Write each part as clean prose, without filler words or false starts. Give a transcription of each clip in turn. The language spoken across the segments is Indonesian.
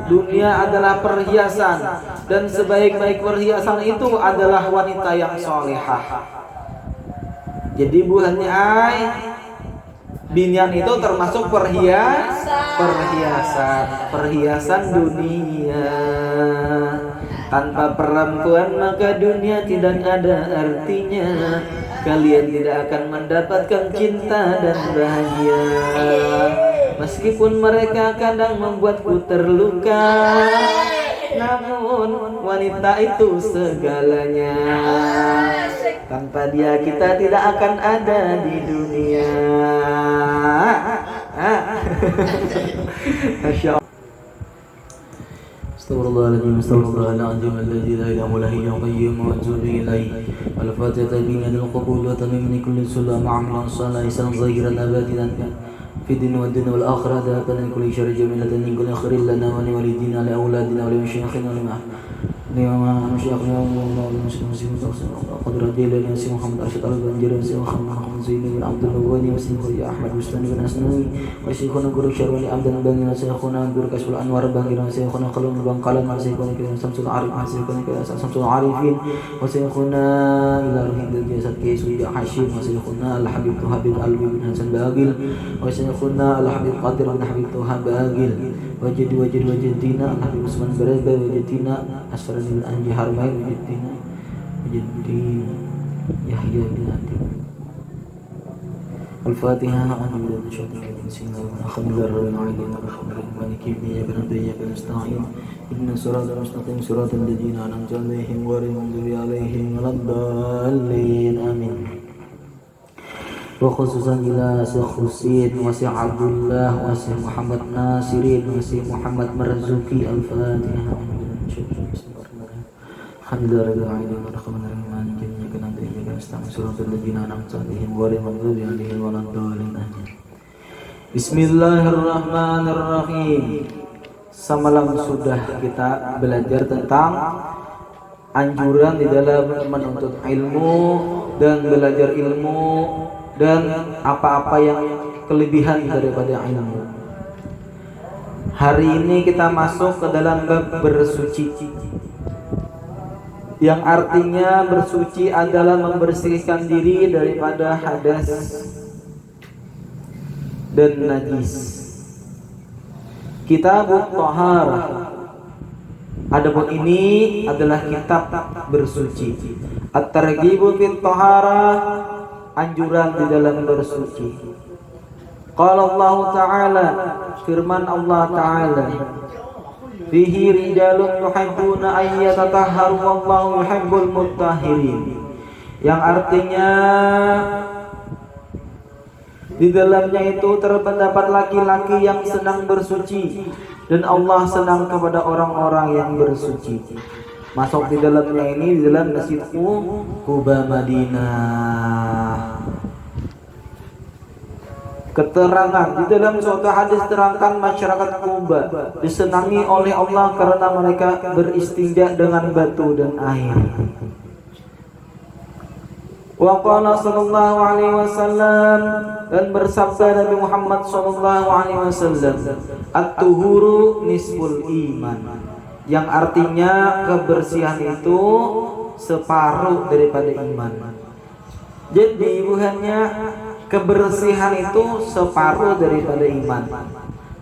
dunia adalah perhiasan, dan sebaik-baik perhiasan itu adalah wanita yang solehah. Jadi bulannya ay, binian itu termasuk perhiasan dunia. Tanpa perempuan maka dunia tidak ada artinya. Kalian tidak akan mendapatkan cinta dan bahagia. Meskipun mereka kadang membuatku terluka, namun wanita itu segalanya. Tanpa dia kita tidak akan ada di dunia. Masya Allah. Astagfirullahaladzim, astagfirullahaladzim, alladzi la ilaha illa huwa al-qayyum wa atubu ilaih. Al-Fatihah tabina al-qabul wa tamim min kulli sulam amalan salih salam zahiran abadinan fi din wa dunya wal akhirah datan kulli syarri jamilatan min kulli khairin lana wa li walidina li auladina wa li masyayikhina li masyayikhina wa muslimin qadra dilana si Muhammad Arsyad al-Banjir si Muhammad Zaini bin Abdul Wahid si Ahmad Bustani bin Asnawi wa syekhuna Guru Syarwani Abdan Bangina syekhuna Guru Kasful Anwar Bangina syekhuna Qalun Bangkalan syekhuna Samsul Arif syekhuna Samsul Arifin wa syekhuna ila ruhil jasad Qais Hashim wa syekhuna Al-Habib Habib Alwi bin Hasan Bagil wa syekhuna Al-Habib Qadir bin Habib Tuhab Bagil wajidina Al-Habib Usman Baraga wajidina Asfarani bin Anji Harmain wajidina Yahya bin Adim. Al-Fatihah. A'udzu billahi minasyaitonir rajim. Bismillahirrahmanirrahim. Alhamdulillahi maliki yawmiddin. Iyyaka nasta'in. Ihdinas siratal mustaqim. Siratal ladzina an'amta 'alaihim ghairil maghdubi 'alaihim waladdallin. Amin. Wa khususan ila Syekh Wasih Abdullah Wasih Muhammad Nasirin Wasih Muhammad Marzuki. Al-Fatihah. Alhamdulillahirabbil alamin arrahmanir rahim maliki yawmiddin iyyaka nasta'in siratal ladzina an'amta 'alaihim ghairil maghdubi 'alaihim waladdallin. Bismillahirrahmanirrahim. Semalam sudah kita belajar tentang anjuran di dalam menuntut ilmu dan belajar ilmu dan apa-apa yang kelebihan daripada ilmu. Hari ini kita masuk ke dalam bab bersuci, yang artinya bersuci adalah membersihkan diri daripada hadas dan najis. Kitabut Thaharah. Adapun ini adalah kitab bersuci. At-Targhibu fit Thaharah, anjuran di dalam bersuci. Qala Allah Ta'ala, firman Allah Ta'ala, fihi rijalun yuhibbuna an yatatahharu wallahu yuhibbul mutahhirin, yang artinya di dalamnya itu terdapat laki-laki yang senang bersuci dan Allah senang kepada orang-orang yang bersuci. Masuk di dalamnya ini di dalam Masjid Quba Madinah. Keterangan di dalam suatu hadis terangkan masyarakat Quba disenangi oleh Allah karena mereka beristinja dengan batu dan air. Wa qala sallallahu alaihi wasallam, dan bersabda Nabi Muhammad sallallahu alaihi wasallam, at-tuhuru nisful iman, yang artinya kebersihan itu separuh daripada iman. Jadi bukannya kebersihan itu separuh daripada iman.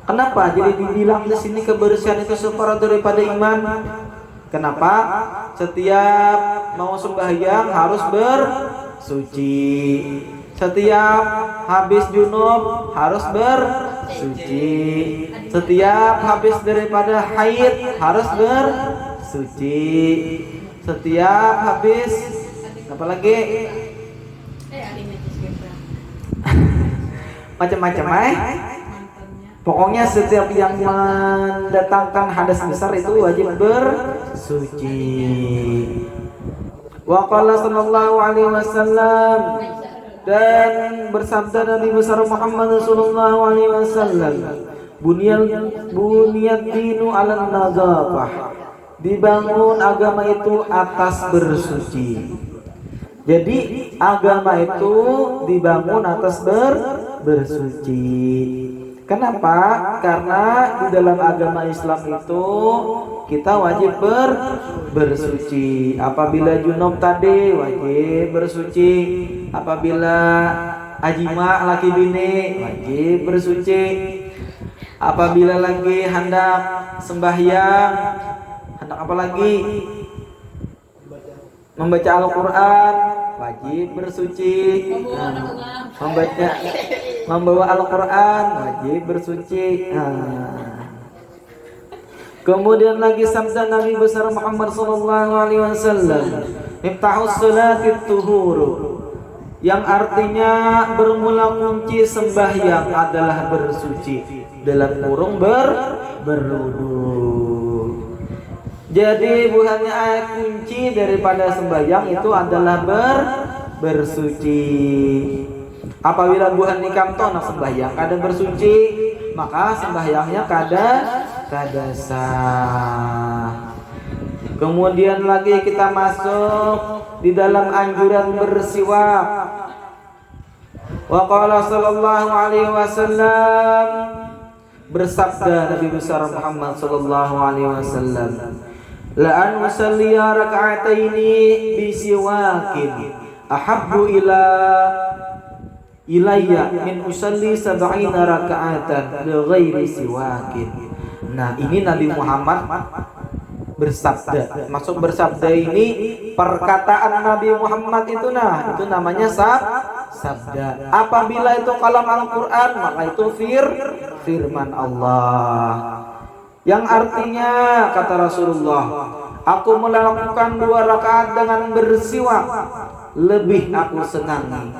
Kenapa? Jadi dibilang di sini kebersihan itu separuh daripada iman. Kenapa? Setiap mau sembahyang harus bersuci. Setiap habis junub harus bersuci. Setiap habis daripada haid harus bersuci. Setiap habis apa lagi? Macam-macam Pokoknya setiap yang mendatangkan hadas besar itu wajib bersuci. Wa qala sallallahu alaihi wasallam, dan bersabda Nabi besar Muhammad sallallahu alaihi wasallam, bunyad dinu 'alan nadzafah, dibangun agama itu atas bersuci. Jadi agama itu dibangun atas bersuci. Kenapa? Karena di dalam agama Islam itu kita wajib bersuci. Apabila junub tadi wajib bersuci. Apabila ajima laki bini wajib bersuci. Apabila lagi hendak sembahyang, hendak apa lagi? Membaca Al-Quran wajib bersuci. Membawa Al-Quran wajib bersuci. Kemudian lagi sabda Nabi besar Muhammad sallallahu alaihi wasallam, "Miftahus sholatit tuhuru." Yang artinya bermula kunci sembahyang adalah bersuci. Dalam kurung berwudu. Jadi bukannya kunci daripada sembahyang itu adalah bersuci. Apabila buhan nikam toh nak sembahyang kada bersuci, maka sembahyangnya kada sah. Kemudian lagi kita masuk di dalam anjuran bersiwak. Wa qala sallallahu alaihi wasallam, bersabda Nabi besar Muhammad sallallahu alaihi wasallam, la an usalliya raka'ataini bi siwakin ahabbu ilayya min usalli sab'ina raka'atan bi ghairi siwakin. Nah, ini Nabi Muhammad bersabda. Maksud bersabda ini perkataan Nabi Muhammad itu, nah itu namanya sabda. Apabila itu kalam Al-Quran, maka itu firman Allah. Yang artinya kata Rasulullah, aku melakukan 2 rakaat dengan bersiwak lebih aku senangi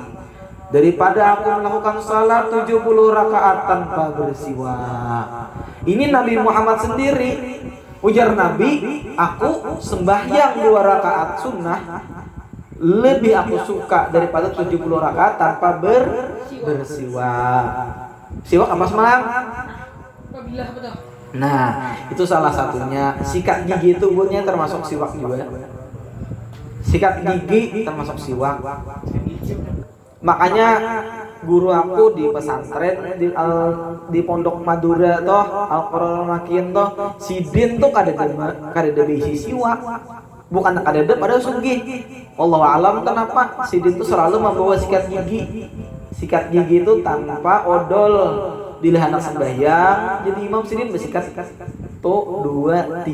daripada aku melakukan salat 70 rakaat tanpa bersiwak. Ini Nabi Muhammad sendiri. Ujar Nabi, aku sembahyang 2 rakaat sunnah lebih aku suka daripada 70 rakaat tanpa bersiwak. Siwak apa semalam? Nah, itu salah satunya. Sikat gigi tubuhnya termasuk siwak juga. Sikat gigi termasuk siwak. Makanya guru aku di pesantren di Pondok Madura toh Al-Qur'an Makin toh sidin tuh kada bisi siwak, bukan kada pada sugih. Wallahu alam kenapa sidin tuh selalu membawa sikat gigi itu tanpa odol di anak sembahyang. Jadi imam sidin bersikat tuh 2,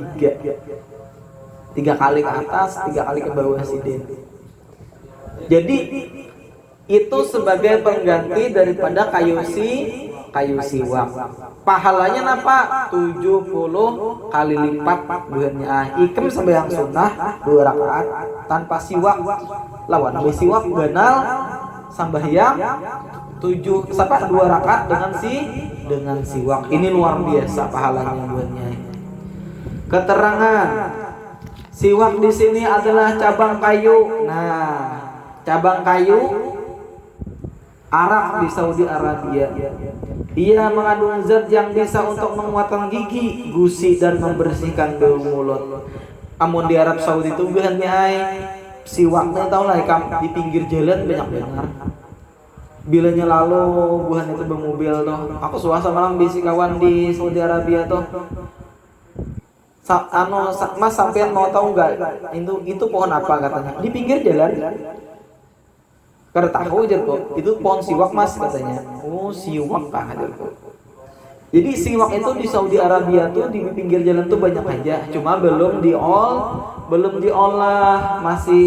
3 kali ke atas, 3 kali ke bawah sidin. Jadi itu sebagai pengganti daripada kayu siwak. Pahalanya apa? 70 kali lipat buahnya. Ikem sembahyang sunnah 2 rakaat tanpa siwak. Lawan siwak ganal sembahyang 2 rakaat dengan siwak. Ini luar biasa pahalanya buahnya. Keterangan siwak di sini adalah cabang kayu. Nah, cabang kayu arak di Saudi Arabia. Ia mengandung zat yang bisa untuk menguatkan gigi, gusi dan membersihkan bau mulut. Amun di Arab Saudi itu bukannya siwaknya tahu lah di pinggir jalan banyak dengar. Bilanya lalu buhan itu bermobil tuh. Aku suasa malam bisi kawan di Saudi Arabia tuh. Mas sampean mau tahu nggak itu pohon apa katanya? Di pinggir jalan. Karena tahu aja kok, itu pohon siwak mas katanya. Oh siwak kah aja kok. Jadi siwak itu di Saudi Arabia tuh di pinggir jalan tuh banyak aja, cuma belum diolah, masih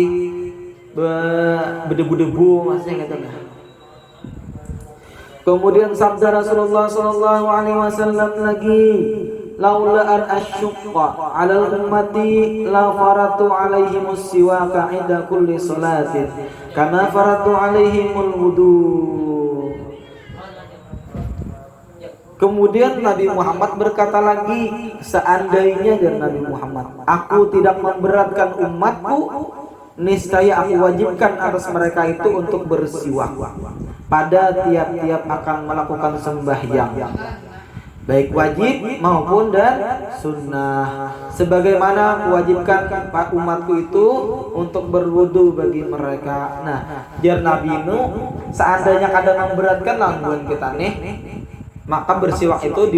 berdebu-debu masih katanya. Kemudian sabda Rasulullah sallallahu alaihi wasallam lagi, laula an asyqa 'alal ummati la faratu 'alaihimus siwaka 'inda kulli salatin kama faratu 'alaihimul wudu. Kemudian Nabi Muhammad berkata lagi, seandainya dari Nabi Muhammad, aku tidak memberatkan umatku, niscaya aku wajibkan atas mereka itu untuk bersiwak pada tiap-tiap akan melakukan sembahyang, baik wajib maupun dan sunnah, sebagaimana mewajibkan umatku itu untuk berwudu bagi mereka. Nah, jar Nabi Nuh, seandainya kadang memberatkan langguan kita nih, maka bersiwak itu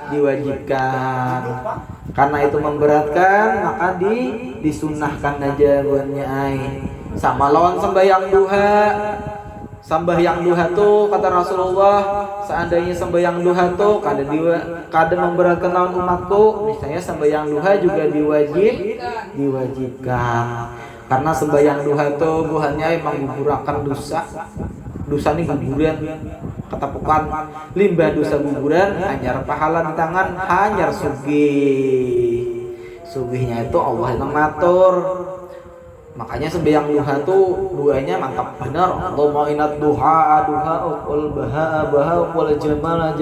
diwajibkan. Karena itu memberatkan, maka disunahkan aja buatnya ai. Sama lawan sembahyang duha. Sembahyang duha tuh kata Rasulullah, seandainya sembahyang duha tuh kada memberatkan lawan umatku, misalnya sembahyang duha juga diwajibkan. Karena sembahyang duha tuh buhannya emang gugurakan dosa. Dosa ini guguran ketapukan limbah dosa guguran hanyar pahala di tangan hanyar sugihnya itu Allah yang ngatur. Makanya sembahyang duha tuh duanya mantap benar. Allahumma inat duha wal baha wal jamal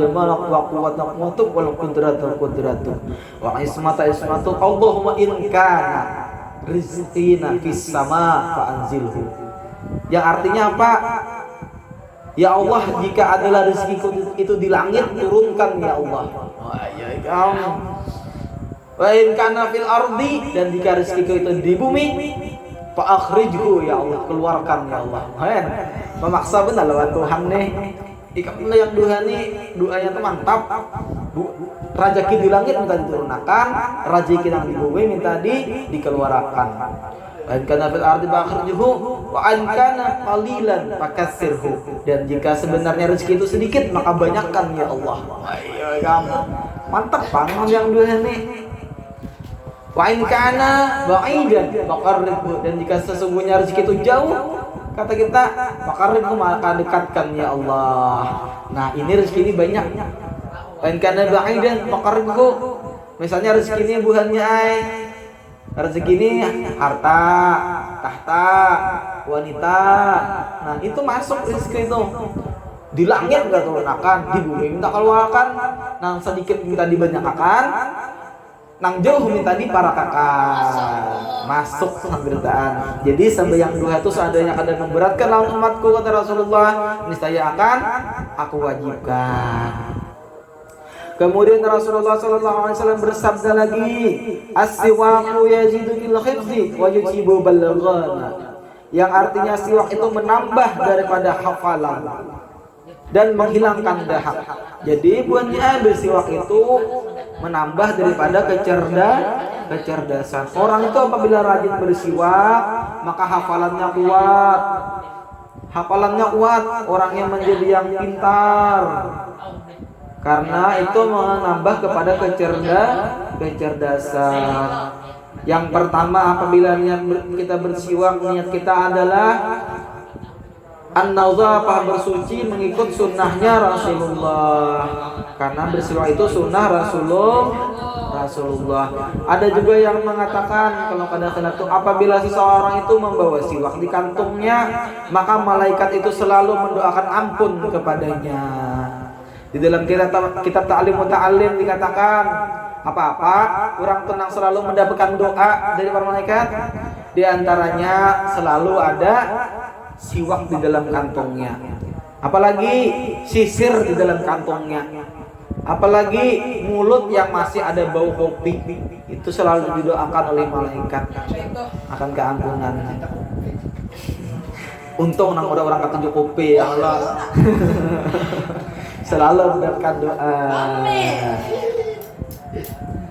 wa quwwata wal qudratu wa ismata Allahumma in kana rizqina fis sama fa anzilhu. Yang artinya apa? Ya Allah, jika adalah rezekiku itu di langit, turunkan ya Allah. Wa in kana fil ardi, dan jika rezekiku itu di bumi, fa akhrijhu ya Allah, keluarkan ya Allah. Memaksa benar lawan Tuhan nih. Ikan yang duha nih, doanya tuh mantap. Rezeki di langit minta diturunkan, rezeki yang di bumi minta dikeluarkan. Wa in kana fil ardi fa akhrijhu wa in kana qalilan fakassirhu. Dan jika sebenarnya rezeki itu sedikit, maka banyakkan ya Allah. Ayo kamu. Mantap banget yang duha nih. Wa in kana ba'idan faqarribhu. Dan jika sesungguhnya rezeki itu jauh, kata kita, faqarribhu, maka dekatkan ya Allah. Nah, ini rezeki ini banyak. Wa in kana ba'idan faqarribhu. Misalnya rezeki ini buhannya rezeki ini harta, tahta, wanita. Nah, itu masuk rezeki itu. Di langit enggak turunkan, di bumi minta keluarkan, nang sedikit minta dibanyakan, nang jauh minta diparakakan. Masuk pemberitaan. Jadi sembahyang duha itu seandainya kadang memberatkan lawan umatku, kata Rasulullah, niscaya akan aku wajibkan. Kemudian Rasulullah SAW bersabda lagi, as-siwaku yazidu bil khifdi wa yujibu balaghana. Yang artinya siwak itu menambah daripada hafalan dan menghilangkan dahak. Jadi buahnya bersiwak itu menambah daripada kecerdasan. Orang itu apabila rajin bersiwak, maka hafalannya kuat, orangnya menjadi yang pintar. Karena itu menambah kepada kecerdasan. Yang pertama, apabila niat kita bersiwak, niat kita adalah an-nazafah, bersuci mengikut sunnahnya Rasulullah. Karena bersiwak itu sunnah Rasulullah. Ada juga yang mengatakan kalau kadang-kadang itu apabila seseorang itu membawa siwak di kantungnya, maka malaikat itu selalu mendoakan ampun kepadanya. Di dalam kitab Ta'lim Muta'allim dikatakan apa-apa orang tenang selalu mendapatkan doa dari para malaikat. Di antaranya selalu ada siwak di dalam kantongnya, apalagi sisir di dalam kantongnya, apalagi mulut yang masih ada bau kopi, itu selalu didoakan oleh malaikat akan keampunan. Untung nang orang ketunjuk kopi ya Allah. Selalu mendapatkan doa.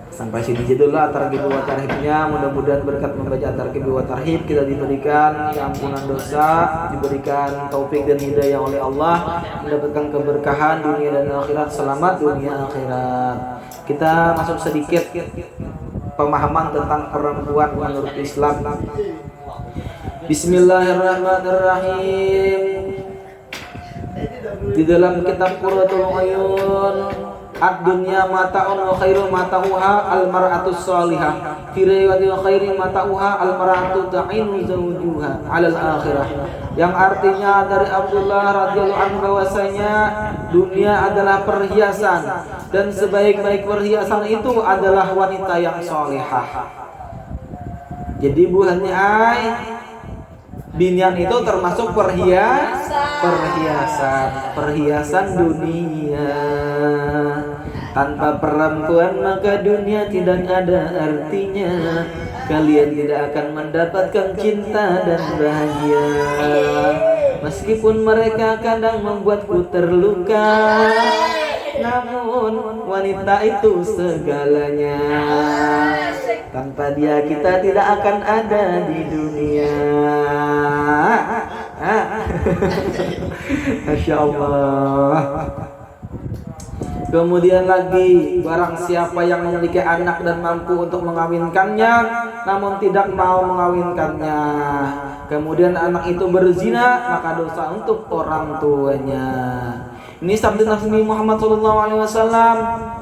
Sampai sini aja dulu at-targhib wa tarhibnya. Mudah-mudahan berkat membaca at-targhib wa tarhib kita diberikan ampunan dosa, diberikan taufik dan hidayah oleh Allah, mendapatkan keberkahan dunia dan akhirat, selamat dunia akhirat. Kita masuk sedikit pemahaman tentang perempuan menurut Islam. Bismillahirrahmanirrahim. Di dalam kitab Qurratul Uyun, ad-dunya mata'un wa khairu mata'uha al-mar'atus salihah. Fi riwayatil khairu mata'uha al-mar'atu ta'inu zawjuha 'alal akhirah. Yang artinya dari Abdullah radhiyallahu anhu bahwasanya dunia adalah perhiasan dan sebaik-baik perhiasan itu adalah wanita yang salihah. Jadi buhannya binian itu termasuk perhiasan dunia. Tanpa perempuan maka dunia tidak ada artinya. Kalian tidak akan mendapatkan cinta dan bahagia. Meskipun mereka kadang membuatku terluka, namun wanita itu segalanya. Tanpa dia kita tidak akan ada di dunia. Masya Allah. Kemudian lagi, barang siapa yang memiliki anak dan mampu untuk mengawinkannya, namun tidak mau mengawinkannya, kemudian anak itu berzina, maka dosa untuk orang tuanya. Ini sabda Nabi Muhammad SAW.